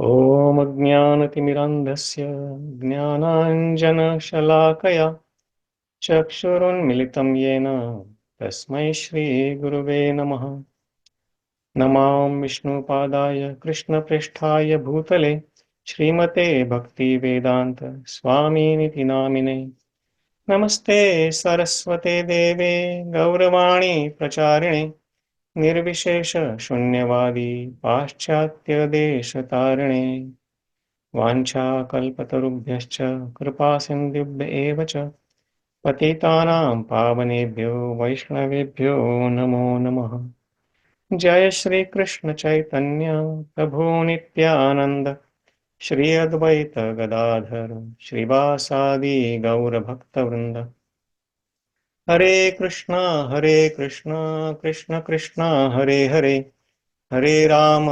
ॐ अज्ञानतिमिरान्धस्य ज्ञानाञ्जनशलाकया चक्षुरुन्मिलितं येन तस्मै श्रीगुरुवे नमः। नमां विष्णुपादाय कृष्णप्रेष्ठाय भूतले श्रीमते भक्तिवेदान्त स्वामिनिति नामिने। नमस्ते सरस्वते देवे गौरवाणी प्रचारिणे निर्विशेष शून्यवादी पाश्चात्यदेशतारिणे वाञ्छाकल्पतरुभ्यश्च कृपासिन्धुभ्य एव च पतितानां पावनेभ्यो वैष्णवेभ्यो नमो नमः। जय श्री कृष्ण चैतन्य प्रभु नित्यानंद श्री अद्वैत गदाधर श्रीवासादि गौरभक्तवृंद। हरे कृष्णा कृष्ण कृष्णा हरे हरे, हरे राम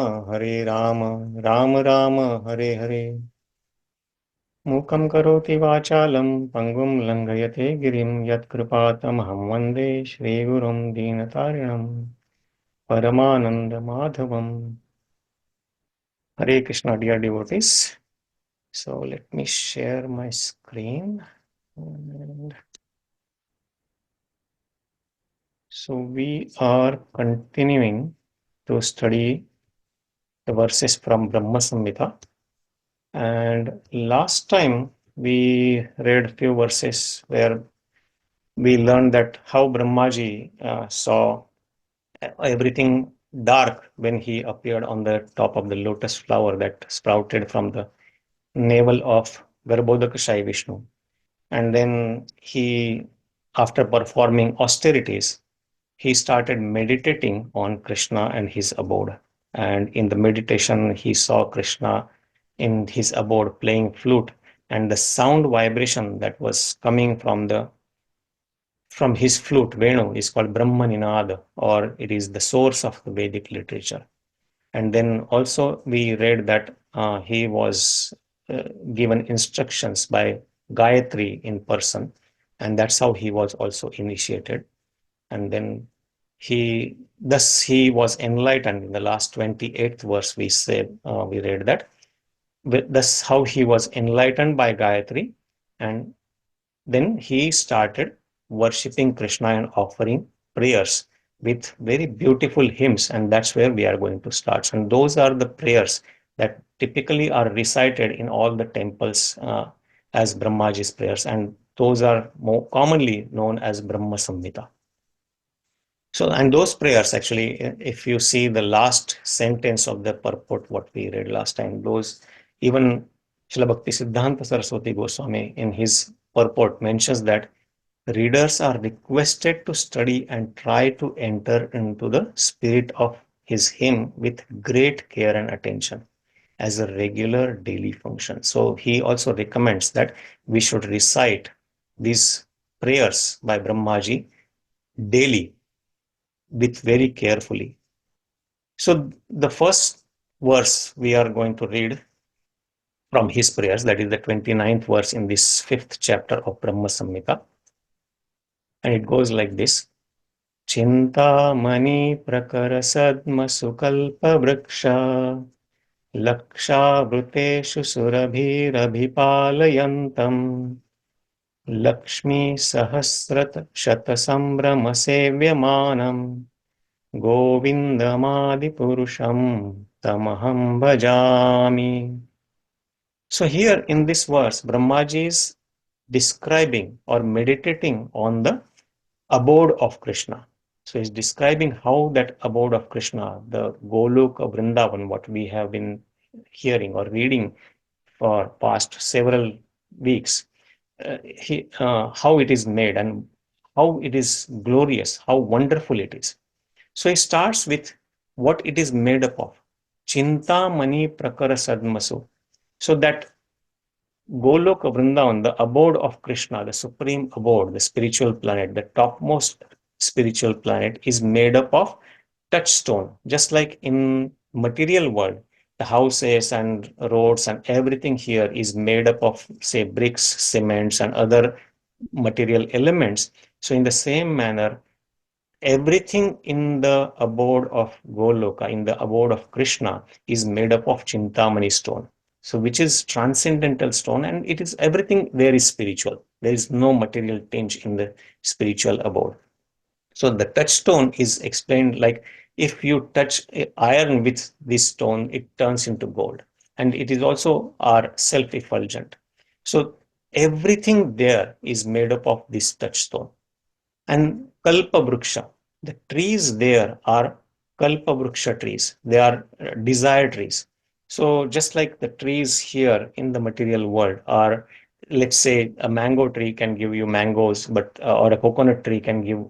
राम राम हरे हरे। मूकं करोति वाचालं पङ्गुं लङ्घयते गिरिं यत्कृपातमहं वन्दे श्रीगुरुं दीनतारिणं परमानन्दमाधवम्। Hare Krishna, dear devotees. So let me share my screen. And so we are continuing to study the verses from Brahma Samhita. And last time we read a few verses where we learned that how Brahmaji saw everything dark when he appeared on the top of the lotus flower that sprouted from the navel of Garbhodakashayi Vishnu. And then he, after performing austerities, he started meditating on Krishna and his abode. And in the meditation, he saw Krishna in his abode playing flute, and the sound vibration that was coming from his flute, Venu, is called Brahmaninad, or it is the source of the Vedic literature. And then also we read that he was given instructions by Gayatri in person, and that's how he was also initiated. And then he was enlightened. In the last 28th verse, we read that thus how he was enlightened by Gayatri, and then he started worshipping Krishna and offering prayers with very beautiful hymns, and that's where we are going to start. And those are the prayers that typically are recited in all the temples as Brahmaji's prayers, and those are more commonly known as Brahma Samhita. So, and those prayers actually, if you see the last sentence of the purport, what we read last time, those even Srila Bhakti Siddhanta Saraswati Goswami in his purport mentions that readers are requested to study and try to enter into the spirit of his hymn with great care and attention as a regular daily function. So he also recommends that we should recite these prayers by Brahmaji daily with very carefully. So the first verse we are going to read from his prayers, that is the 29th verse in this 5th chapter of Brahma Samhita. And it goes like this. cintāmaṇi-prakara-sadmasu kalpa-vṛkṣa lakṣāvṛteṣu surabhīr abhipālayantam lakṣmī-sahasra-śata-sambhrama-sevyamānaṁ govindam ādi-puruṣaṁ tam-ahaṁ bhajāmi. So here in this verse, Brahmaji is describing or meditating on the abode of Krishna. So he's describing how that abode of Krishna, the Goloka Vrindavan, what we have been hearing or reading for past several weeks, how it is made and how it is glorious, how wonderful it is. So he starts with what it is made up of. cintāmaṇi-prakara-sadmasu. So that Goloka Vrindavan, the abode of Krishna, the supreme abode, the spiritual planet, the topmost spiritual planet, is made up of touchstone. Just like in material world, the houses and roads and everything here is made up of, say, bricks, cements, and other material elements. So in the same manner, everything in the abode of Goloka, in the abode of Krishna, is made up of cintāmaṇi stone. So which is transcendental stone, and it is everything there is spiritual. There is no material tinge in the spiritual abode. So the touchstone is explained like if you touch iron with this stone, it turns into gold. And it is also our self-effulgent. So everything there is made up of this touchstone. And kalpa-vṛkṣa, the trees there are kalpa-vṛkṣa trees. They are desire trees. So just like the trees here in the material world are, let's say a mango tree can give you mangoes, but or a coconut tree can give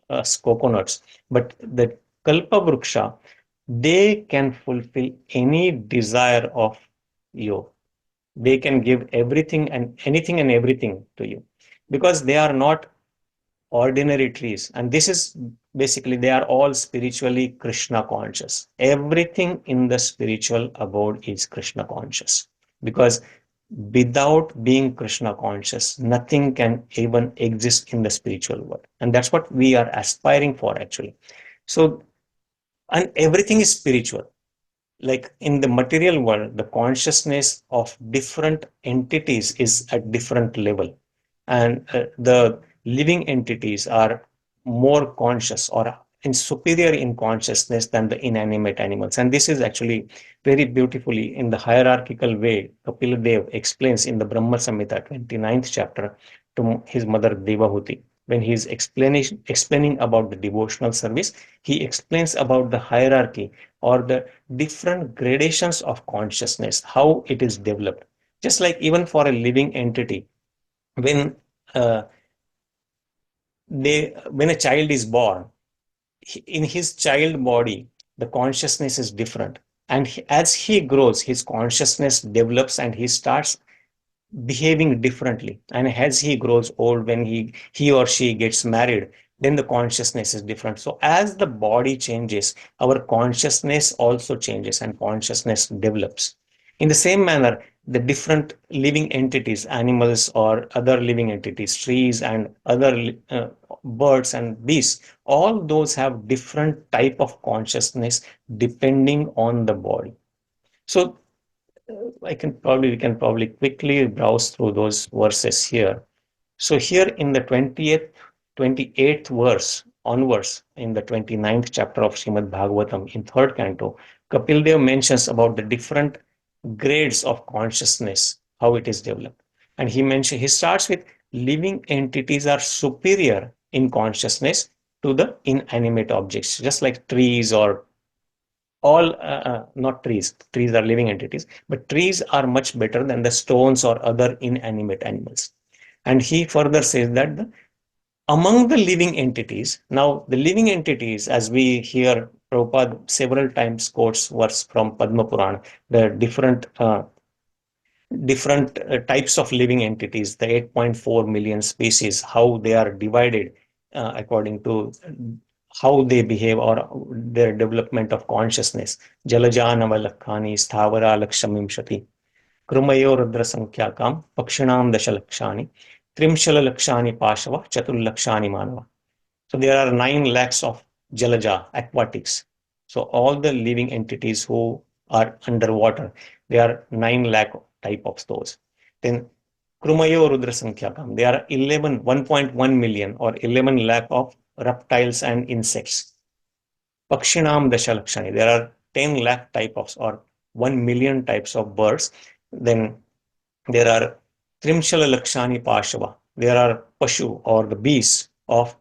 us coconuts. But the kalpa-vṛkṣa, they can fulfill any desire of you. They can give everything and anything and everything to you because they are not ordinary trees. And this is basically, they are all spiritually Krishna conscious. Everything in the spiritual abode is Krishna conscious because without being Krishna conscious, nothing can even exist in the spiritual world. And that's what we are aspiring for actually. So, and everything is spiritual. Like in the material world, the consciousness of different entities is at different level. And the living entities are more conscious or superior in consciousness than the inanimate animals. And this is actually very beautifully in the hierarchical way Kapila Dev explains in the Brahma Samhita 29th chapter to his mother Devahuti. When he is explaining about the devotional service, he explains about the hierarchy or the different gradations of consciousness, how it is developed. Just like even for a living entity, when when a child is born, in his child body, the consciousness is different. And as he grows, his consciousness develops and he starts behaving differently. And as he grows old, when he or she gets married, then the consciousness is different. So as the body changes, our consciousness also changes and consciousness develops. In the same manner, the different living entities, animals or other living entities, trees and other birds and beasts, all those have different type of consciousness depending on the body. So we can probably quickly browse through those verses here. So here in the 28th verse onwards, in the 29th chapter of Srimad Bhagavatam, in third canto, Kapil Dev mentions about the different grades of consciousness, how it is developed. And he starts with living entities are superior in consciousness to the inanimate objects, just like trees or all, not trees are living entities, but trees are much better than the stones or other inanimate animals. And he further says that among the living entities, now the living entities, as we hear Prabhupada several times quotes verse from Padma Purana, the different types of living entities, the 8.4 million species, how they are divided according to how they behave or their development of consciousness. Jalajānava-lakkhaṇi sthāvara lakṣmī-shati krumayo rudra sankhyakamْ pakshinām dasha-lakṣāni trimshala-lakṣāni pāṣava chatur-lakṣāni manava. So there are 9 lakhs of jalaja, aquatics. So all the living entities who are underwater, they are 9 lakh type of those. Then krumayo rudra sankhyakamْ, they are 1.1 million or 11 lakh of reptiles and insects. Pakshinām dasha-lakṣāni, there are 10 lakh types or 1 million types of birds. Then there are trimshala-lakṣāni pāṣava, there are pashu or the beasts of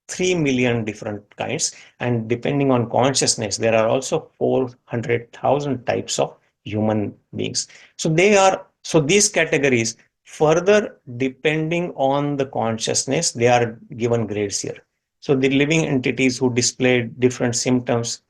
3 million different kinds, and depending on consciousness, there are also 400,000 types of human beings. So these categories, further depending on the consciousness, they are given grades here. So the living entities who display different symptoms,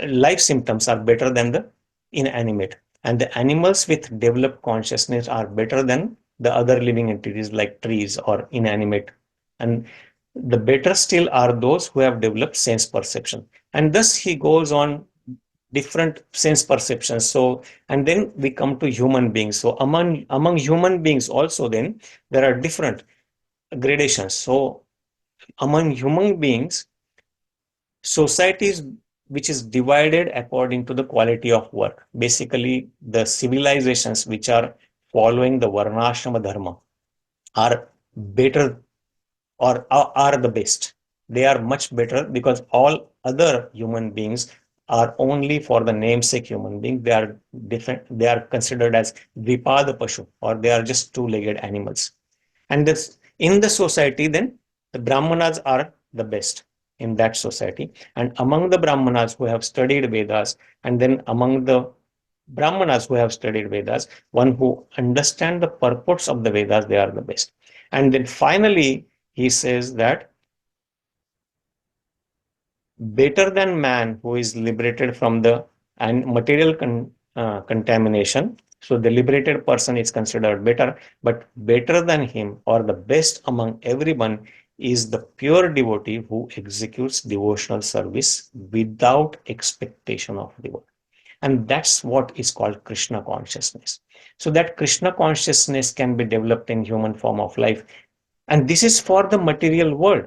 life symptoms, are better than the inanimate. And the animals with developed consciousness are better than the other living entities like trees or inanimate. And the better still are those who have developed sense perception. And thus he goes on different sense perceptions. So, and then we come to human beings. So among human beings also, then there are different gradations. So among human beings, societies which is divided according to the quality of work. Basically, the civilizations which are following the varnashrama dharma are better or are the best. They are much better because all other human beings are only for the namesake human being. They are different. They are considered as pashu, or they are just two-legged animals. And this in the society, then the Brahmanas are the best in that society. And among the Brahmanas who have studied Vedas, and then among the Brahmanas who have studied Vedas, one who understand the purports of the Vedas, they are the best. And then finally, he says that better than man who is liberated from the material contamination. So the liberated person is considered better, but better than him or the best among everyone is the pure devotee who executes devotional service without expectation of reward. And that's what is called Krishna consciousness. So that Krishna consciousness can be developed in human form of life. And this is for the material world.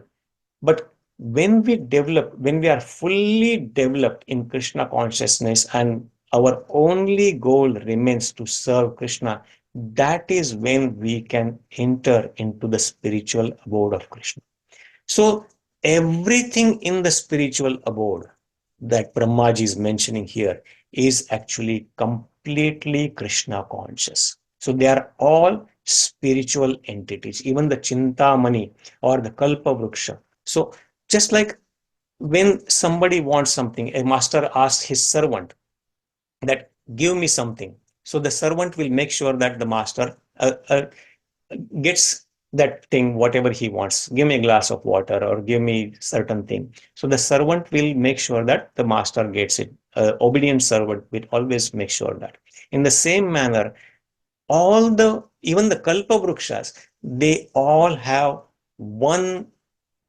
But when we are fully developed in Krishna consciousness and our only goal remains to serve Krishna, that is when we can enter into the spiritual abode of Krishna. So everything in the spiritual abode that Brahmaji is mentioning here is actually completely Krishna conscious. So they are all spiritual entities, even the cintāmaṇi or the kalpa-vṛkṣa. So just like when somebody wants something, a master asks his servant that give me something. So the servant will make sure that the master gets that thing, whatever he wants. Give me a glass of water or give me certain thing. So the servant will make sure that the master gets it. Obedient servant will always make sure that. In the same manner, even the kalpa-vṛkṣas, they all have one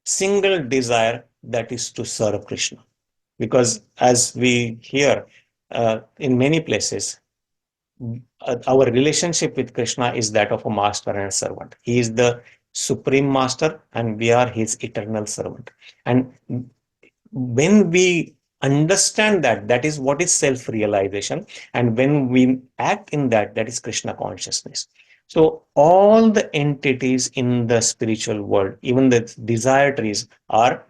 single desire, that is to serve Krishna. Because as we hear in many places, our relationship with Krishna is that of a master and a servant. He is the supreme master and we are his eternal servant. And when we understand that, that is what is self-realization. And when we act in that, that is Krishna consciousness. So all the entities in the spiritual world, even the desire trees, are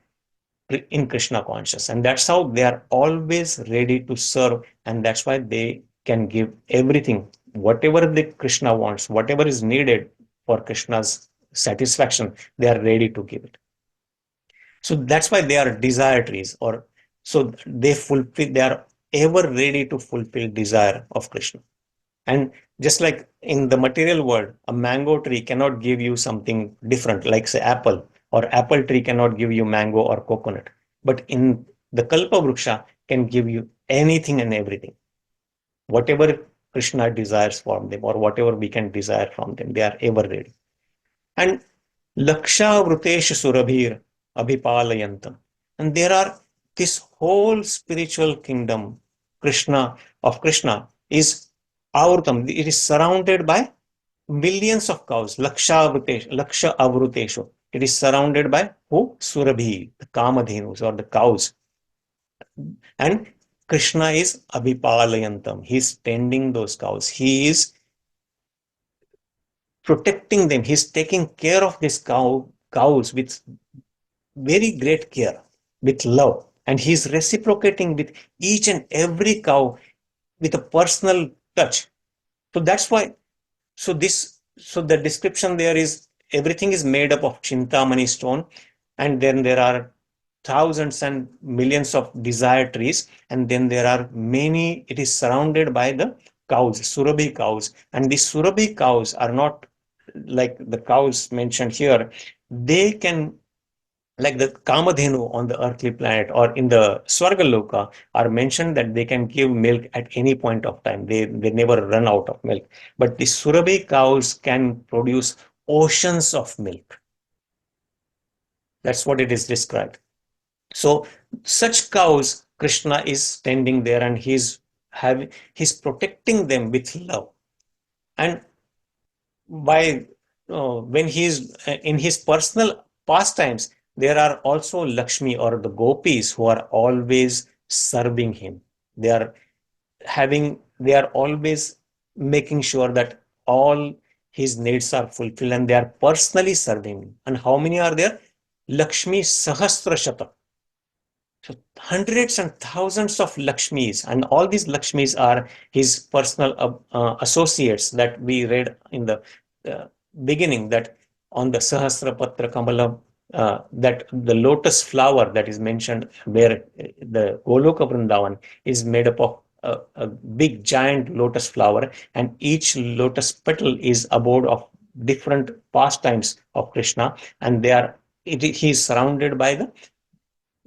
in Krishna conscious. And that's how they are always ready to serve. And that's why they can give everything, whatever the Krishna wants, whatever is needed for Krishna's satisfaction, they are ready to give it. So that's why they are desire trees, or so they are ever ready to fulfill desire of Krishna. And just like in the material world, a mango tree cannot give you something different, like say apple, or apple tree cannot give you mango or coconut. But in the kalpa-vṛkṣa can give you anything and everything. Whatever Krishna desires from them, or whatever we can desire from them, they are ever ready. And lakṣāvṛteṣu surabhīr abhipālayantam. And there are this whole spiritual kingdom, Krishna is avrutam. It is surrounded by millions of cows. lakṣāvṛteṣu. It is surrounded by who? Surabhī, the kamadhenus or the cows. And Krishna is abhipālayantam. He is tending those cows. He is protecting them. He's taking care of these cows with very great care, with love. And he's reciprocating with each and every cow with a personal touch. So that's why, so the description there is, everything is made up of cintāmaṇi stone, and then there are thousands and millions of desire trees, and then there are many, it is surrounded by the cows, surabhī cows. And these surabhī cows are not like the cows mentioned here. They can, like the kamadhenu on the earthly planet or in the Swargaloka, are mentioned that they can give milk at any point of time. They never run out of milk. But the surabhī cows can produce oceans of milk. That's what it is described. So such cows, Krishna is tending there, and he's protecting them with love. And by when he is in his personal pastimes, There are also Lakshmi or the gopīs who are always serving him. They are always making sure that all his needs are fulfilled, and they are personally serving him. And how many are there? lakṣmī-sahasra-śata. So hundreds and thousands of lakṣmīs, and all these lakṣmīs are his personal associates that we read in the beginning, that on the Sahasra Patra Kamala, that the lotus flower that is mentioned, where the Goloka Vrindavan is made up of a big giant lotus flower, and each lotus petal is abode of different pastimes of Krishna, and he is surrounded by the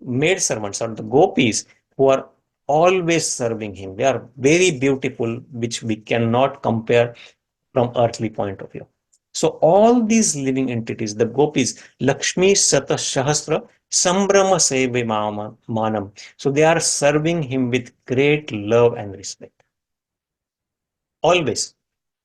maid servants or the gopīs who are always serving him. They are very beautiful, which we cannot compare from earthly point of view. So all these living entities, the gopīs, lakṣmī-sahasra-śata-sambhrama-sevyamānaṁ. So they are serving him with great love and respect. Always.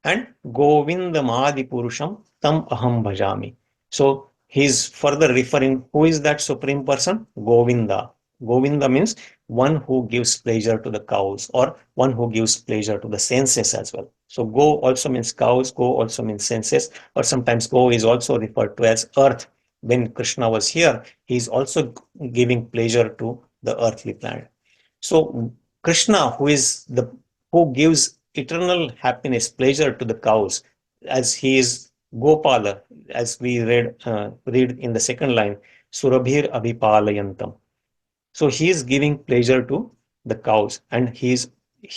And govindam ādi-puruṣaṁ tam ahaṁ bhajāmi. So he's further referring, who is that supreme person? Govinda. Govinda means one who gives pleasure to the cows, or one who gives pleasure to the senses as well. So go also means cows, go also means senses, or sometimes go is also referred to as earth. When Krishna was here, he is also giving pleasure to the earthly planet. So Krishna, who gives eternal happiness, pleasure to the cows, as he is Gopala, as we read in the second line, surabhīr abhipālayantam. So he is giving pleasure to the cows, and he is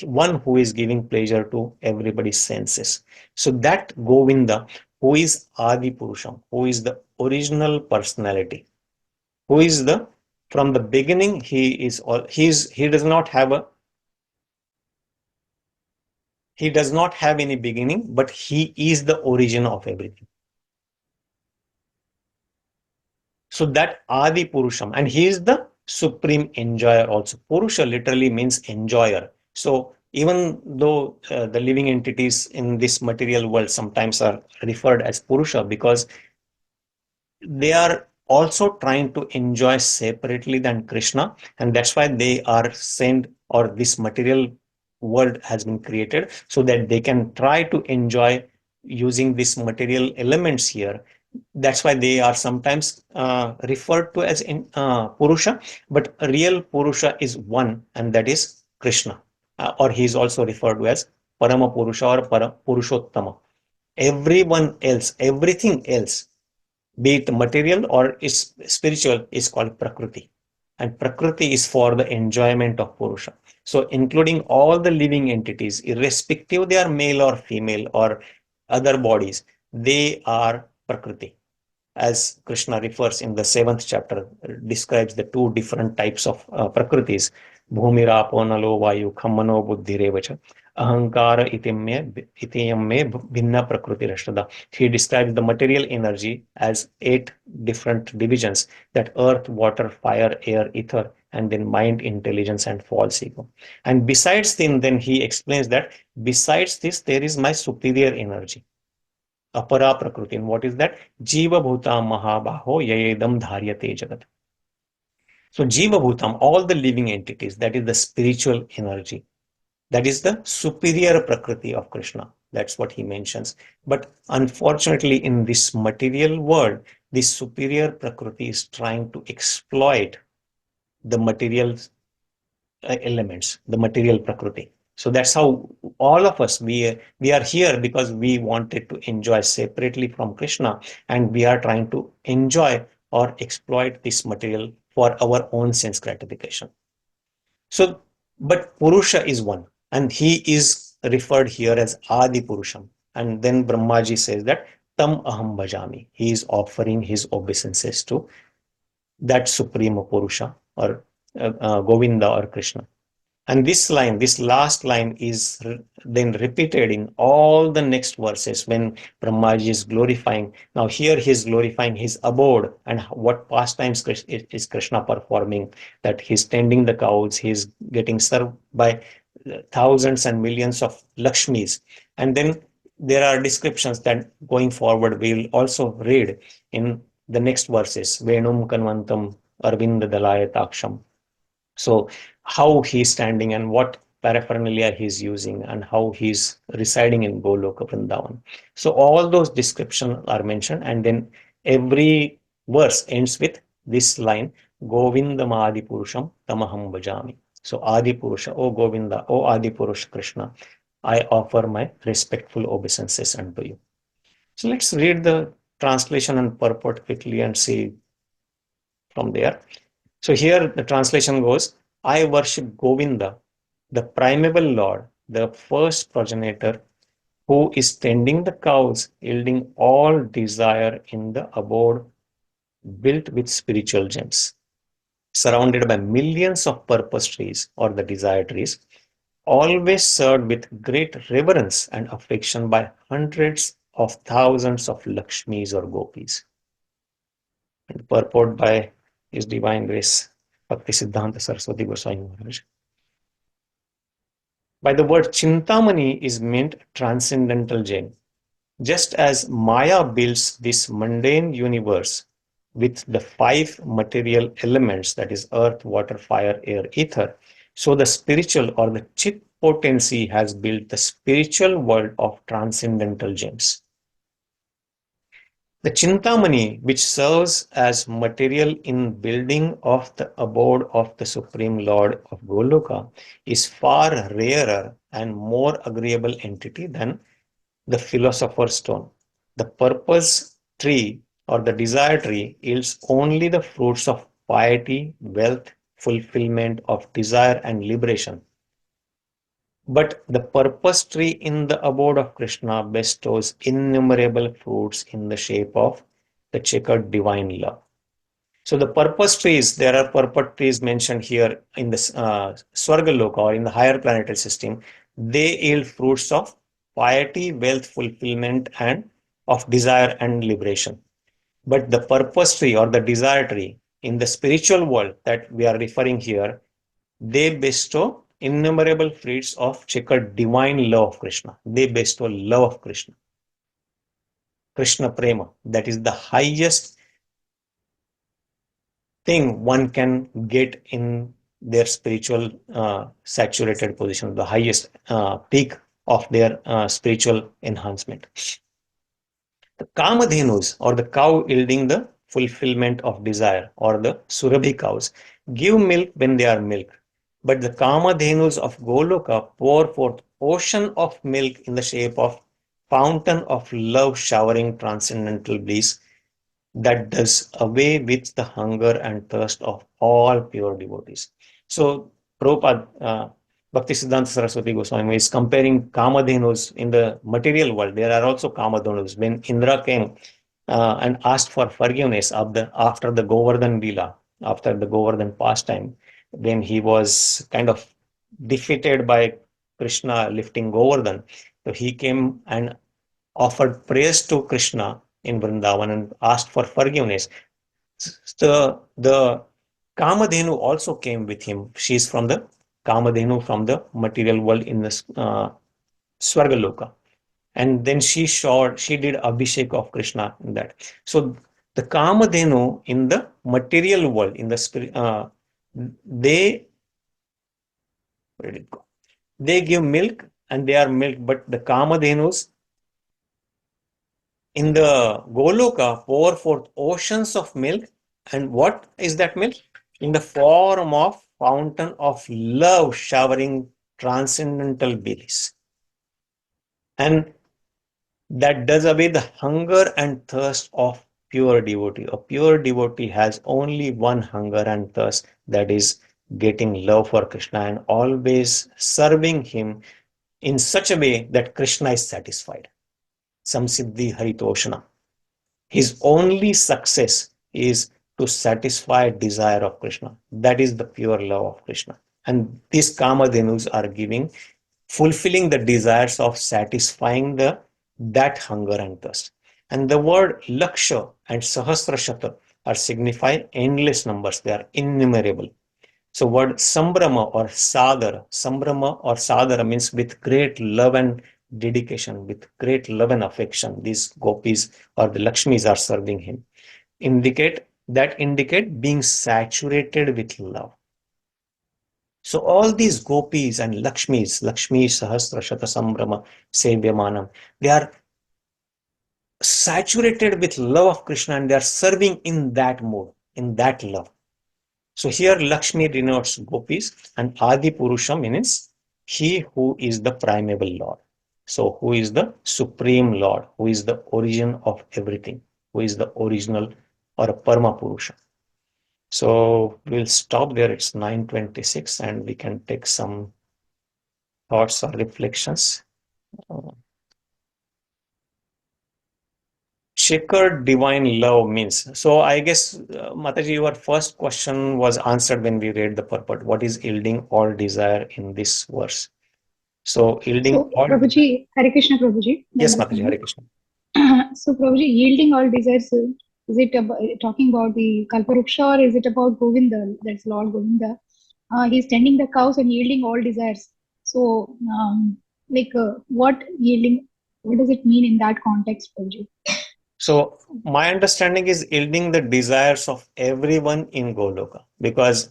one who is giving pleasure to everybody's senses. So that Govinda, who is ādi-puruṣaṁ, who is the original personality, who is from the beginning, he does not have any beginning, but he is the origin of everything. So that ādi-puruṣaṁ, and he is the supreme enjoyer also. Purusha literally means enjoyer. So even though the living entities in this material world sometimes are referred as Purusha, because they are also trying to enjoy separately than Krishna, and that's why they are sent, or this material world has been created so that they can try to enjoy using these material elements here. That's why they are sometimes referred to as Purusha, but real Purusha is one, and that is Krishna, or he is also referred to as Parama Purusha or Purushottama. Everyone else, everything else, be it material or is spiritual, is called Prakriti, and Prakriti is for the enjoyment of Purusha. So including all the living entities, irrespective they are male or female or other bodies, they are Prakriti. As Krishna refers in the 7th chapter, describes the two different types of Prakritis, Bhumirapo nalo vayu khammano buddhirevacha ahankara itiyam me bhinna prakriti rashtada. He describes the material energy as 8 different divisions, that earth, water, fire, air, ether, and then mind, intelligence, and false ego. And besides then he explains that besides this, there is my superior energy, apara prakriti. And what is that? Jiva bhutam mahabaho yayedam dharyate jagat. So jiva bhutam, all the living entities, that is the spiritual energy. That is the superior prakriti of Krishna. That's what he mentions. But unfortunately, in this material world, this superior prakriti is trying to exploit the material elements, the material prakriti. So that's how all of us, we are here because we wanted to enjoy separately from Krishna, and we are trying to enjoy or exploit this material for our own sense gratification. So, but Purusha is one, and he is referred here as ādi-puruṣaṁ. And then Brahmaji says that tam ahaṁ bhajāmi. He is offering his obeisances to that supreme Purusha, or Govinda or Krishna. And this last line is then repeated in all the next verses when Brahmaji is glorifying. Now here he is glorifying his abode and what pastimes is Krishna performing, that he's tending the cows, he's getting served by thousands and millions of lakṣmīs. And then there are descriptions that going forward we'll also read in the next verses, Venum Kanvantam Arvinda Dalayataaksham. So how he's standing and what paraphernalia he's using and how he's residing in Goloka Vrindavan. So all those descriptions are mentioned, and then every verse ends with this line, Govindam ādi-puruṣaṁ tamaham bhajāmi. So ādi-purusha, O Govinda, O ādi-puruṣa Krishna, I offer my respectful obeisances unto you. So let's read the translation and purport quickly and see from there. So here the translation goes, I worship Govinda, the primeval Lord, the first progenitor, who is tending the cows, yielding all desire in the abode built with spiritual gems, surrounded by millions of purpose trees or the desire trees, always served with great reverence and affection by hundreds of thousands of lakṣmīs or gopīs. And purport by His Divine Grace Bhaktisiddhanta Saraswati Goswami Maharaj. By the word cintāmaṇi is meant transcendental gem. Just as Maya builds this mundane universe with the 5 material elements, that is earth, water, fire, air, ether, so the spiritual or the Chit potency has built the spiritual world of transcendental gems. The cintāmaṇi, which serves as material in building of the abode of the Supreme Lord of Goloka, is far rarer and more agreeable entity than the philosopher's stone. The purpose tree or the desire tree yields only the fruits of piety, wealth, fulfillment of desire and liberation. But the purpose tree in the abode of Krishna bestows innumerable fruits in the shape of the checkered divine love. So the purpose trees, there are purpose trees mentioned here in the Swargaloka or in the higher planetary system. They yield fruits of piety, wealth, fulfillment, and of desire and liberation. But the purpose tree or the desire tree in the spiritual world that we are referring here, they bestow innumerable fruits of checkered divine love of Krishna. They bestow love of Krishna. Krishna prema, that is the highest thing one can get in their spiritual saturated position, the highest peak of their spiritual enhancement. The kamadhenus or the cow yielding the fulfillment of desire or the surabhī cows give milk when they are milked. But the kamadhenus of Goloka pour forth ocean of milk in the shape of fountain of love showering transcendental bliss that does away with the hunger and thirst of all pure devotees. So Prabhupada, Bhaktisiddhanta Saraswati Goswami is comparing kamadhenus in the material world. There are also kamadhenus. When Indra came and asked for forgiveness after the Govardhan Leela, after the Govardhan pastime, when he was kind of defeated by Krishna lifting Govardhan, so he came and offered praise to Krishna in Vrindavan and asked for forgiveness. So the Kamadhenu also came with him. She is from the Kamadhenu from the material world in the Swargaloka. And then she did Abhishek of Krishna in that. So the Kamadhenu in the material world, in the spirit, they give milk and they are milked, but the Kamadhenus in the Goloka pour forth oceans of milk. And what is that milk? In the form of fountain of love showering transcendental bliss. And that does away the hunger and thirst of pure devotee. A pure devotee has only one hunger and thirst, that is getting love for Krishna and always serving him in such a way that Krishna is satisfied. Samsiddhi Haritoshana. His only success is to satisfy desire of Krishna. That is the pure love of Krishna. And these Kamadhenus are fulfilling the desires of satisfying that hunger and thirst. And the word lakṣa and sahasra-śata are signifying endless numbers. They are innumerable. So word sambhrama or sadara, sambhrama or sadara means with great love and dedication, with great love and affection, these gopis or the lakṣmīs are serving him. indicate being saturated with love. So all these gopis and lakṣmīs, lakṣmī-sahasra-śata-sambhrama-sevyamānaṁ, they are saturated with love of Krishna and they are serving in that mode, in that love. So here Lakshmi denotes gopis and ādi-puruṣaṁ means he who is the primeval Lord. So who is the supreme Lord, who is the origin of everything, who is the original or a Parama-purusha. So we'll stop there. It's 9:26 and we can take some thoughts or reflections. Checkered divine love means. So I guess, Mataji, your first question was answered when we read the purport. What is yielding all desire in this verse? So yielding all. Prabhuji, Hare Krishna, Prabhuji. Yes, Mataji, Hare Krishna. So, Prabhuji, yielding all desires, is it about, talking about the kalpa-vṛkṣa or is it about Govinda? That's Lord Govinda. He's tending the cows and yielding all desires. So, what yielding, what does it mean in that context, Prabhuji? So my understanding is yielding the desires of everyone in Goloka, because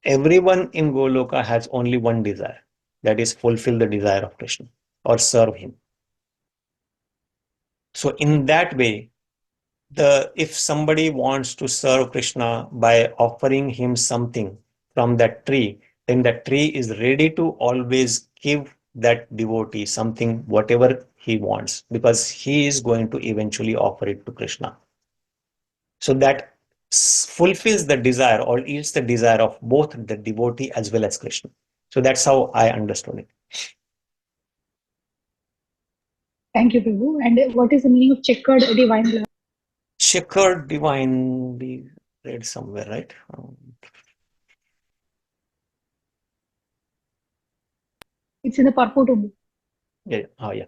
everyone in Goloka has only one desire, that is fulfill the desire of Krishna or serve him. So in that way, if somebody wants to serve Krishna by offering him something from that tree, then that tree is ready to always give that devotee something, whatever he wants, because he is going to eventually offer it to Krishna. So that fulfills the desire or yields the desire of both the devotee as well as Krishna. So that's how I understood it. Thank you, Prabhu. And what is the meaning of checkered divine love? Checkered divine, we read somewhere, right? It's in the purport only. Yeah. Oh, yeah.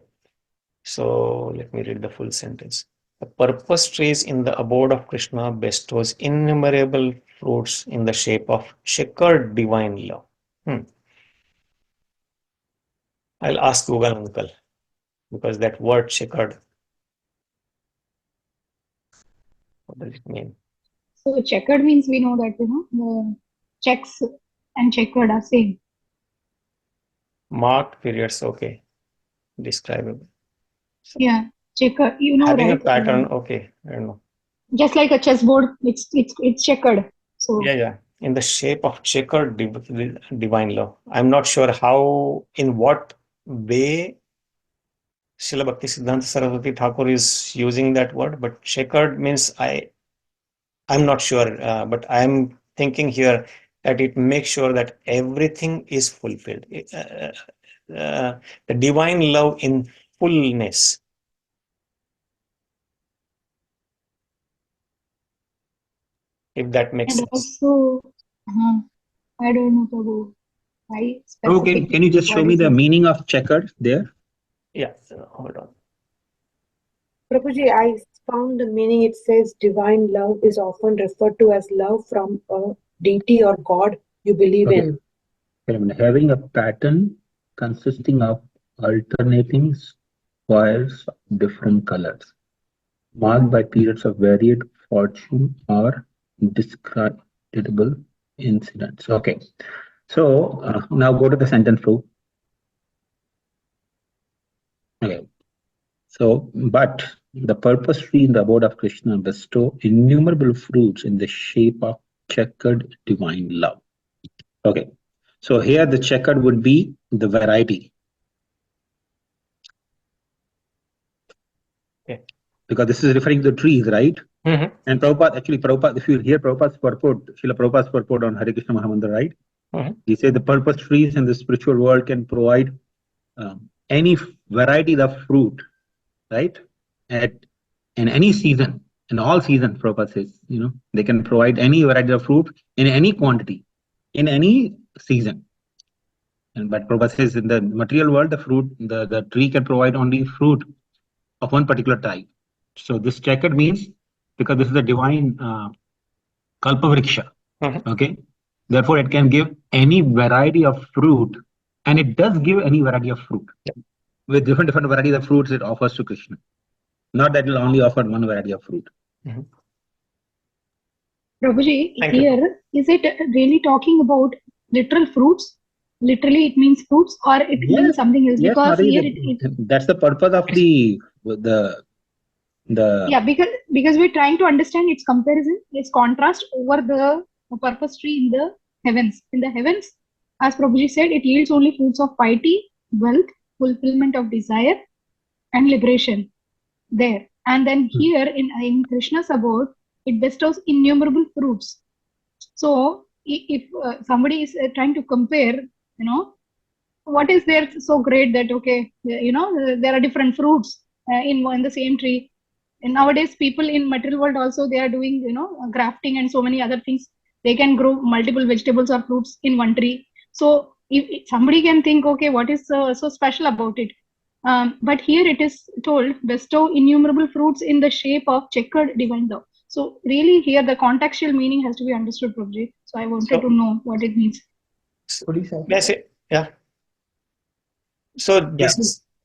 So let me read the full sentence. The purpose trees in the abode of Krishna bestows innumerable fruits in the shape of checkered divine love. I'll ask Google uncle, because that word checkered, what does it mean? So checkered means we know that, the checks and checkered are same. Marked periods, okay. Describable. So yeah, checkered, having right? a pattern, okay, I don't know. Just like a chessboard, it's checkered. So Yeah. In the shape of checkered divine love. I'm not sure how, in what way Srila Bhakti Siddhanta Saraswati Thakur is using that word, but checkered means I'm not sure, but I'm thinking here that it makes sure that everything is fulfilled. The divine love in fullness. If that makes and sense. also, I don't know, Prabhu. Okay, can you just show me the meaning of checkered there? Yeah, hold on. Prabhuji, I found the meaning. It says divine love is often referred to as love from a deity or god you believe in. Having a pattern consisting of alternating squares of different colors, marked by periods of varied fortune or discreditable incidents. Okay, so now go to the sentence proof. Okay, so but the purpose tree in the abode of Krishna bestow innumerable fruits in the shape of checkered divine love. Okay, so here the checkered would be the variety. Okay. Because this is referring to the trees, right? Mm-hmm. And Prabhupada, if you hear Prabhupada's purport, Srila Prabhupada's purport on Hare Krishna Mahamantra, right? Mm-hmm. He said the purpose trees in the spiritual world can provide any variety of fruit, right? In any season, in all seasons, Prabhupada says, they can provide any variety of fruit in any quantity, in any season. But Prabhupada says in the material world, the tree can provide only fruit of one particular type. So this checkered means, because this is a divine kalpa-vṛkṣa, okay? Therefore, it can give any variety of fruit, and it does give any variety of fruit. With different varieties of fruits it offers to Krishna. Not that it will only offer one variety of fruit. Prabhuji, Thank you. here, is it really talking about literal fruits? Literally, it means fruits, or it Yes, means something else? yes, Because Mataji, here it that's the purpose of the yeah, because we're trying to understand its comparison, its contrast over the purpose tree in the heavens. In the heavens, as Prabhuji said, it yields only fruits of piety, wealth, fulfillment of desire, and liberation there. And then here in Krishna's abode, it bestows innumerable fruits. So if somebody is trying to compare, what is there so great that okay, there are different fruits in the same tree. And nowadays, people in material world also they are doing grafting and so many other things. They can grow multiple vegetables or fruits in one tree. So if somebody can think, okay, what is so special about it? But here it is told, bestow innumerable fruits in the shape of checkered divine law. So really here the contextual meaning has to be understood, Prabhuji. So I wanted to know what it means. That's it. Yeah. So Yeah.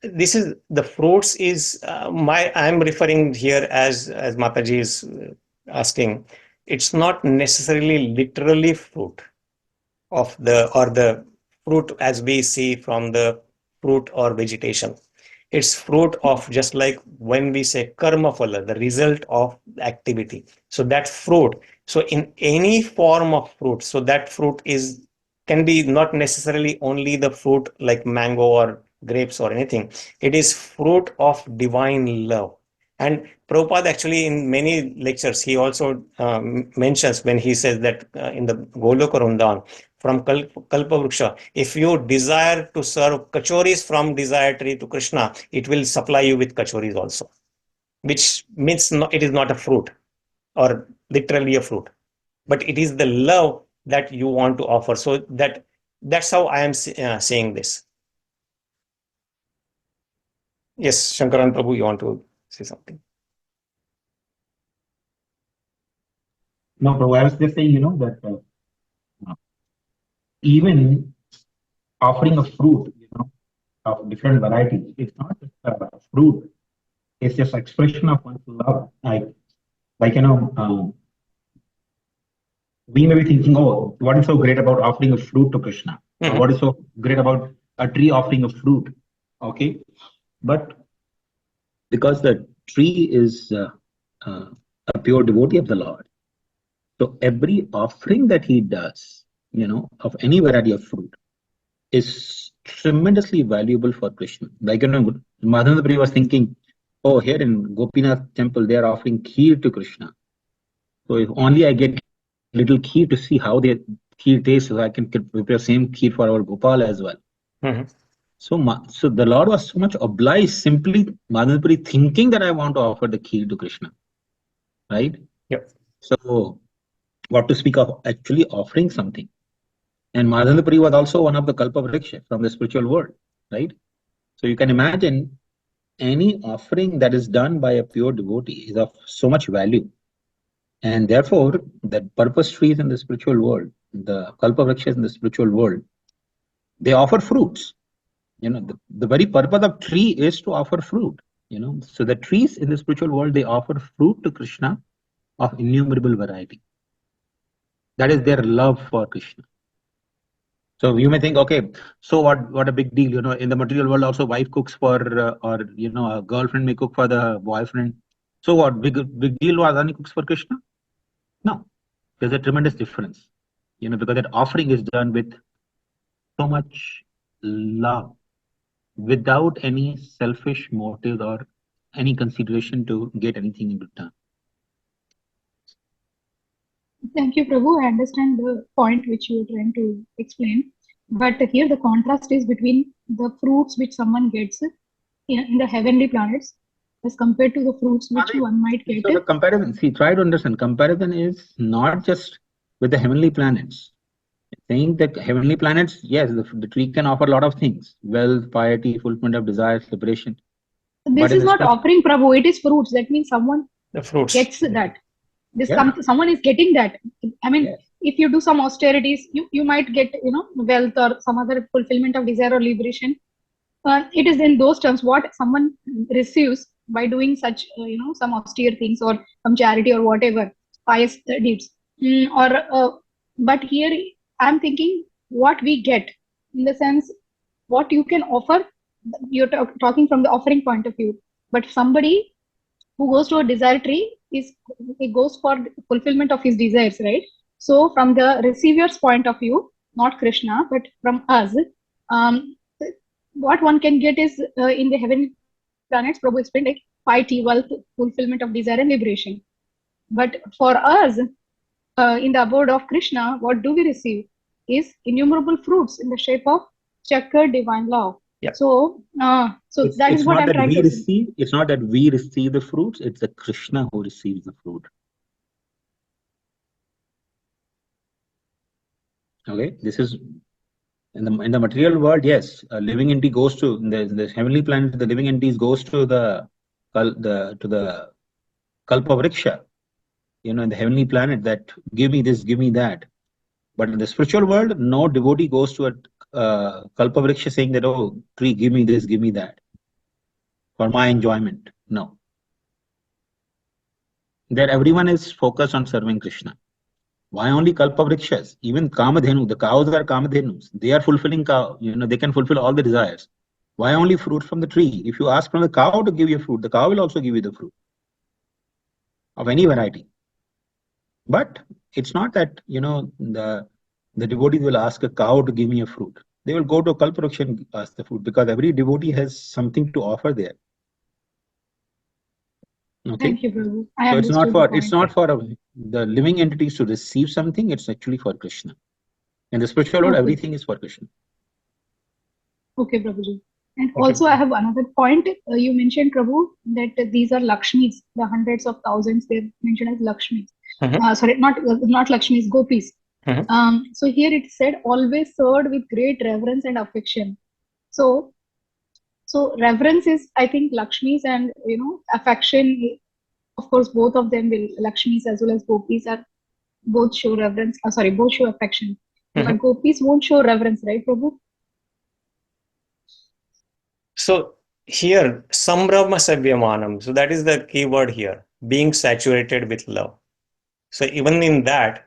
this is the fruits is I'm referring here as Mataji is asking. It's not necessarily literally fruit of the fruit as we see from the fruit or vegetation. It's fruit of, just like when we say karma phala, the result of activity. So that fruit. So in any form of fruit, so that fruit can be not necessarily only the fruit like mango or grapes or anything. It is fruit of divine love. And Prabhupada actually in many lectures, he also mentions when he says that in the Goloka Vrindavan, from kalpa-vṛkṣa, if you desire to serve kachoris from desire tree to Krishna, it will supply you with kachoris also, which means it is not a fruit or literally a fruit, but it is the love that you want to offer. So that's how I am saying this. Yes, Shankaran Prabhu, you want to say something? No, Prabhu, I was just saying, that even offering a fruit, of different varieties, it's not just a fruit. It's just expression of one's love. We may be thinking, oh, what is so great about offering a fruit to Krishna? Or what is so great about a tree offering a fruit? Okay, but because the tree is a pure devotee of the Lord, so every offering that he does, of any variety of fruit, is tremendously valuable for Krishna. Like, Madhavendra Priya was thinking, oh, here in Gopinath temple, they are offering kheer to Krishna. So if only I get little kheer to see how their kheer tastes, so I can prepare same kheer for our Gopal as well. So the Lord was so much obliged, simply Madhavendra Priya thinking that I want to offer the kheer to Krishna. Right? Yep. So what to speak of actually offering something. And Madhavendra Priya was also one of the kalpa-vṛkṣa from the spiritual world, right? So you can imagine any offering that is done by a pure devotee is of so much value. And therefore, the purpose trees in the spiritual world, the kalpa-vṛkṣas in the spiritual world, they offer fruits. The very purpose of tree is to offer fruit. So the trees in the spiritual world, they offer fruit to Krishna of innumerable variety. That is their love for Krishna. So you may think, okay, so what a big deal, in the material world also wife cooks for, or, a girlfriend may cook for the boyfriend. So what, big deal Radhani cooks for Krishna? No, there's a tremendous difference, because that offering is done with so much love, without any selfish motive or any consideration to get anything in return. Thank you, Prabhu. I understand the point which you are trying to explain. But here the contrast is between the fruits which someone gets in the heavenly planets as compared to the fruits which one might get. So the comparison, try to understand, comparison is not just with the heavenly planets. Saying that heavenly planets, yes, the tree can offer a lot of things, wealth, piety, fulfillment of desires, liberation. This is not offering, Prabhu, it is fruits. That means someone gets that. Someone is getting that. I mean, if you do some austerities, you might get, wealth or some other fulfillment of desire or liberation. It is in those terms what someone receives by doing such, some austere things or some charity or whatever, pious deeds. But here I'm thinking what we get, in the sense what you can offer. You're talking from the offering point of view, but somebody who goes to a desire tree he goes for fulfillment of his desires, right? So from the receiver's point of view, not Krishna, but from us, what one can get is in the heavenly planets, Prabhu explained, like piety, wealth, fulfillment of desire and liberation. But for us, in the abode of Krishna, what do we receive is innumerable fruits in the shape of chakra divine love. Yeah. So that is what I'm trying to receive. It's not that we receive the fruits, it's the Krishna who receives the fruit. Okay, this is in the material world. Yes, a living entity goes to the heavenly planet. The living entities goes to the kalpa-vṛkṣa. In the heavenly planet, that give me this, give me that. But in the spiritual world, no devotee goes to a kalpa-vṛkṣa saying that, oh, tree, give me this, give me that, for my enjoyment. No. That everyone is focused on serving Krishna. Why only kalpa-vṛkṣas? Even kamadhenu, the cows are kamadhenus. They are fulfilling cow. They can fulfill all the desires. Why only fruit from the tree? If you ask from the cow to give you fruit, the cow will also give you the fruit of any variety. But it's not that, the devotees will ask a cow to give me a fruit. They will go to a kalpa-vṛkṣa and ask the fruit, because every devotee has something to offer there. Okay. Thank you, Prabhu. So it's not for the living entities to receive something. It's actually for Krishna. In the spiritual world, everything is for Krishna. Okay, Prabhuji. And also, I have another point. You mentioned, Prabhu, that these are lakṣmīs, the hundreds of thousands. They're mentioned as lakṣmīs. Sorry, not lakṣmīs, gopīs. So here it said, always served with great reverence and affection. So reverence is, I think, lakṣmīs, and affection. Of course, both of them will, lakṣmīs as well as gopīs, are both show reverence. Both show affection. But gopīs won't show reverence, right, Prabhu? So here, sambhrama-sevyamānaṁ. So that is the key word here, being saturated with love. So even in that,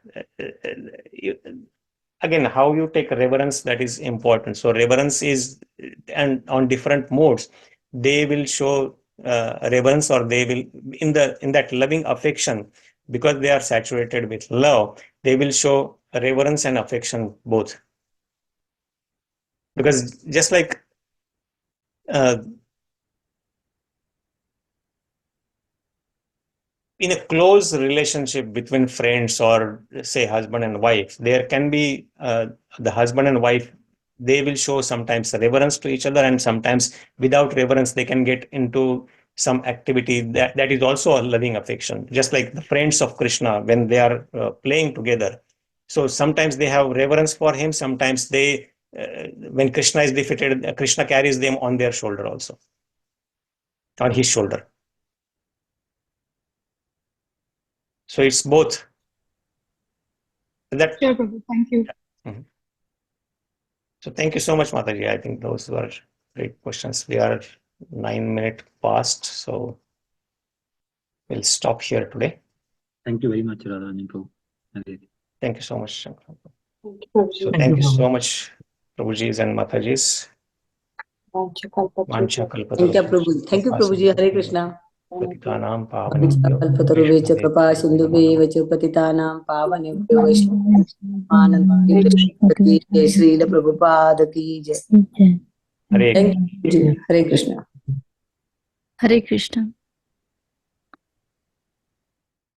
again, how you take reverence, that is important. So reverence is, and on different modes, they will show reverence, or they will, in that loving affection, because they are saturated with love, they will show reverence and affection both. Because just like in a close relationship between friends, or say husband and wife, there can be the husband and wife, they will show sometimes reverence to each other, and sometimes without reverence they can get into some activity that is also a loving affection, just like the friends of Krishna when they are playing together. So sometimes they have reverence for him, sometimes they when Krishna is defeated, Krishna carries them on their shoulder also, on his shoulder. So it's both. That. Sure, Prabhu. Thank you. So thank you so much, Mataji. I think those were great questions. We are 9 minutes past, so we'll stop here today. Thank you very much, Radhā-Rañjana. Thank you so much, Shankar. So thank you so much, Prabhujis and Matajis. Thank you, Prabhu. Thank you, Prabhuji. Hare Krishna. Patitanam kalpa-tarubhya kripa sindhubhya patitanam pavanebhyo vaishnavabhyo jai Srila Prabhupada ki jai. Hare Thank you, Hare Krishna. Hare Krishna.